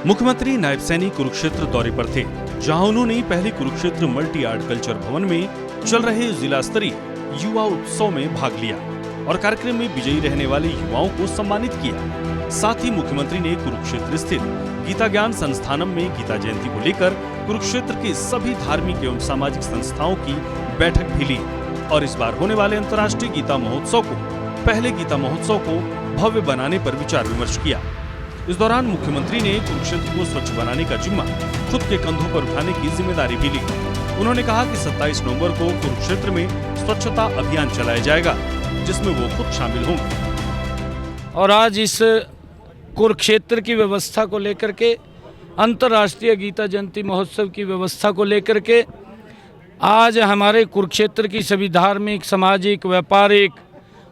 मुख्यमंत्री नायब सैनी कुरुक्षेत्र दौरे पर थे, जहां उन्होंने पहले कुरुक्षेत्र मल्टी आर्ट कल्चर भवन में चल रहे जिला स्तरीय युवा उत्सव में भाग लिया और कार्यक्रम में विजयी रहने वाले युवाओं को सम्मानित किया। साथ ही मुख्यमंत्री ने कुरुक्षेत्र स्थित गीता ज्ञान संस्थानम में गीता जयंती को लेकर कुरुक्षेत्र के सभी धार्मिक एवं सामाजिक संस्थाओं की बैठक भी ली और इस बार होने वाले अंतर्राष्ट्रीय गीता महोत्सव को पहले गीता महोत्सव को भव्य बनाने पर विचार विमर्श किया। इस दौरान मुख्यमंत्री ने कुरुक्षेत्र को स्वच्छ बनाने का जिम्मा खुद के कंधों पर उठाने की जिम्मेदारी भी ली। उन्होंने कहा कि 27 नवंबर को कुरुक्षेत्र में स्वच्छता अभियान चलाया जाएगा, जिसमें वो खुद शामिल होंगे। और आज इस कुरुक्षेत्र की व्यवस्था को लेकर के, अंतर्राष्ट्रीय गीता जयंती महोत्सव की व्यवस्था को लेकर के आज हमारे कुरुक्षेत्र की सभी धार्मिक, सामाजिक, व्यापारिक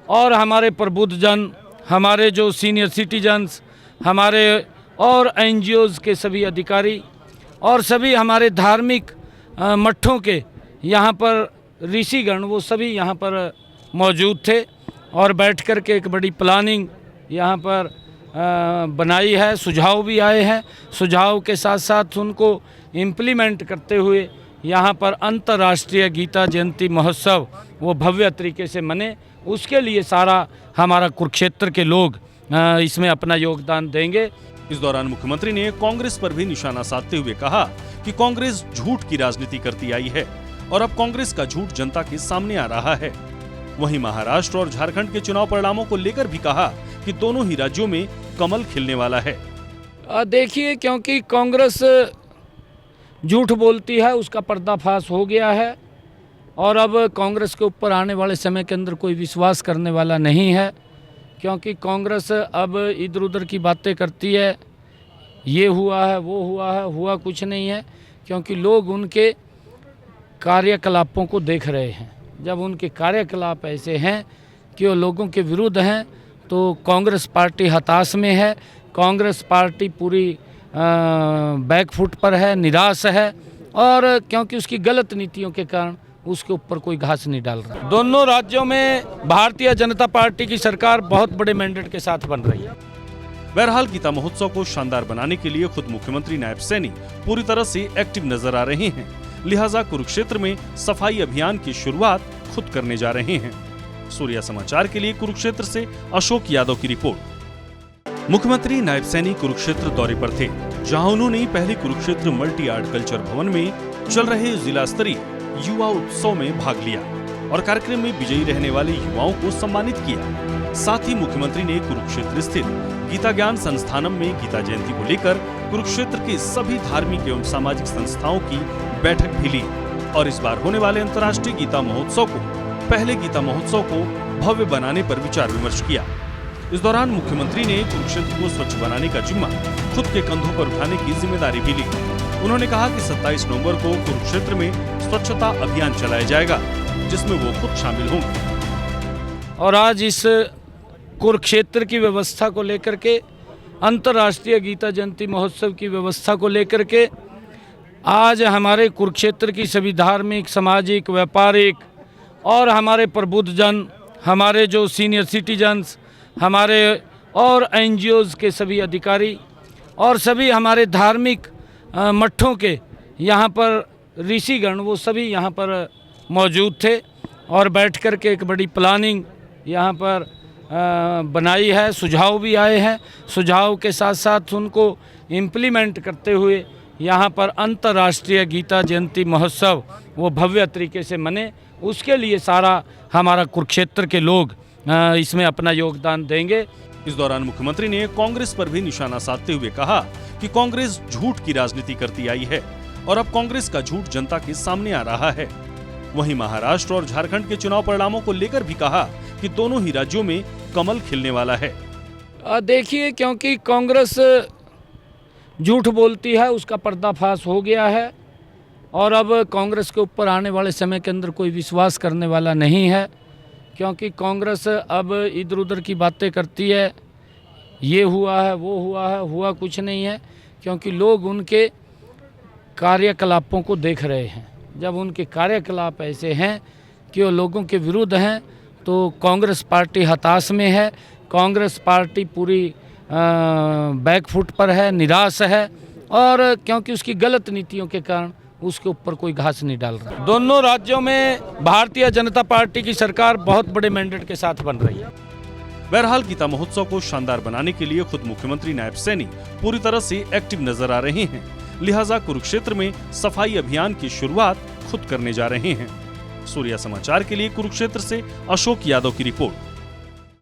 और हमारे प्रबुद्ध जन, हमारे जो सीनियर सिटीजन्स, हमारे और एनजीओज के सभी अधिकारी और सभी हमारे धार्मिक मठों के यहाँ पर ऋषिगण, वो सभी यहाँ पर मौजूद थे और बैठ कर के एक बड़ी प्लानिंग यहाँ पर बनाई है। सुझाव भी आए हैं, सुझाव के साथ साथ उनको इम्प्लीमेंट करते हुए यहाँ पर अंतर्राष्ट्रीय गीता जयंती महोत्सव वो भव्य तरीके से मने, उसके लिए सारा हमारा कुरुक्षेत्र के लोग इसमें अपना योगदान देंगे। इस दौरान मुख्यमंत्री ने कांग्रेस पर भी निशाना साधते हुए कहा कि कांग्रेस झूठ की राजनीति करती आई है और अब कांग्रेस का झूठ जनता के सामने आ रहा है। वहीं महाराष्ट्र और झारखंड के चुनाव परिणामों को लेकर भी कहा कि दोनों ही राज्यों में कमल खिलने वाला है। देखिए, क्योंकि कांग्रेस झूठ बोलती है, उसका पर्दाफाश हो गया है और अब कांग्रेस के ऊपर आने वाले समय के अंदर कोई विश्वास करने वाला नहीं है, क्योंकि कांग्रेस अब इधर उधर की बातें करती है, ये हुआ है, वो हुआ है, हुआ कुछ नहीं है, क्योंकि लोग उनके कार्यकलापों को देख रहे हैं। जब उनके कार्यकलाप ऐसे हैं कि वो लोगों के विरुद्ध हैं, तो कांग्रेस पार्टी हताश में है, कांग्रेस पार्टी पूरी बैकफुट पर है, निराश है और क्योंकि उसकी गलत नीतियों के कारण उसके ऊपर कोई घास नहीं डाल रहा। दोनों राज्यों में भारतीय जनता पार्टी की सरकार बहुत बड़े मैंडेट के साथ बन रही है। बहरहाल गीता महोत्सव को शानदार बनाने के लिए खुद मुख्यमंत्री नायब सैनी पूरी तरह से एक्टिव नजर आ रहे हैं, लिहाजा कुरुक्षेत्र में सफाई अभियान की शुरुआत खुद करने जा रहे हैं। सूर्या समाचार के लिए कुरुक्षेत्र से अशोक यादव की रिपोर्ट। मुख्यमंत्री नायब सैनी कुरुक्षेत्र दौरे पर थे, जहां उन्होंने पहले कुरुक्षेत्र मल्टी आर्ट कल्चर भवन में चल रहे जिला स्तरीय युवा उत्सव में भाग लिया और कार्यक्रम में विजयी रहने वाले युवाओं को सम्मानित किया। साथ ही मुख्यमंत्री ने कुरुक्षेत्र स्थित गीता ज्ञान संस्थानम में गीता जयंती को लेकर कुरुक्षेत्र के सभी धार्मिक एवं सामाजिक संस्थाओं की बैठक भी ली और इस बार होने वाले अंतर्राष्ट्रीय गीता महोत्सव को पहले गीता महोत्सव को भव्य बनाने पर विचार विमर्श किया। इस दौरान मुख्यमंत्री ने कुरुक्षेत्र को स्वच्छ बनाने का जिम्मा खुद के कंधों पर उठाने की जिम्मेदारी भी ली। उन्होंने कहा कि 27 नवंबर को कुरुक्षेत्र में स्वच्छता अभियान चलाया जाएगा, जिसमें वो खुद शामिल होंगे। और आज इस कुरुक्षेत्र की व्यवस्था को लेकर के, अंतर्राष्ट्रीय गीता जयंती महोत्सव की व्यवस्था को लेकर के आज हमारे कुरुक्षेत्र की सभी धार्मिक, सामाजिक, व्यापारिक और हमारे प्रबुद्ध जन, हमारे जो सीनियर सिटीजन्स, हमारे और एनजीओज के सभी अधिकारी और सभी हमारे धार्मिक मठों के यहाँ पर ऋषिगण, वो सभी यहाँ पर मौजूद थे और बैठ कर के एक बड़ी प्लानिंग यहाँ पर बनाई है। सुझाव भी आए हैं, सुझाव के साथ साथ उनको इम्प्लीमेंट करते हुए यहाँ पर अंतर्राष्ट्रीय गीता जयंती महोत्सव वो भव्य तरीके से मने, उसके लिए सारा हमारा कुरुक्षेत्र के लोग इसमें अपना योगदान देंगे। इस दौरान मुख्यमंत्री ने कांग्रेस पर भी निशाना साधते हुए कहा कि कांग्रेस झूठ की राजनीति करती आई है और अब कांग्रेस का झूठ जनता के सामने आ रहा है। वहीं महाराष्ट्र और झारखंड के चुनाव परिणामों को लेकर भी कहा कि दोनों ही राज्यों में कमल खिलने वाला है। देखिए, क्योंकि कांग्रेस झूठ बोलती है, उसका पर्दाफाश हो गया है और अब कांग्रेस के ऊपर आने वाले समय के अंदर कोई विश्वास करने वाला नहीं है, क्योंकि कांग्रेस अब इधर उधर की बातें करती है, ये हुआ है, वो हुआ है, हुआ कुछ नहीं है, क्योंकि लोग उनके कार्यकलापों को देख रहे हैं। जब उनके कार्यकलाप ऐसे हैं कि वो लोगों के विरुद्ध हैं, तो कांग्रेस पार्टी हताश में है, कांग्रेस पार्टी पूरी बैकफुट पर है, निराश है, और क्योंकि उसकी गलत नीतियों के कारण उसके ऊपर कोई घास नहीं डाल रहा। दोनों राज्यों में भारतीय जनता पार्टी की सरकार बहुत बड़े मैंडेट के साथ बन रही है। बहरहाल गीता महोत्सव को शानदार बनाने के लिए खुद मुख्यमंत्री नायब सैनी पूरी तरह से एक्टिव नजर आ रहे हैं। लिहाजा कुरुक्षेत्र में सफाई अभियान की शुरुआत खुद करने जा रहे हैं। सूर्या समाचार के लिए कुरुक्षेत्र से अशोक यादव की रिपोर्ट।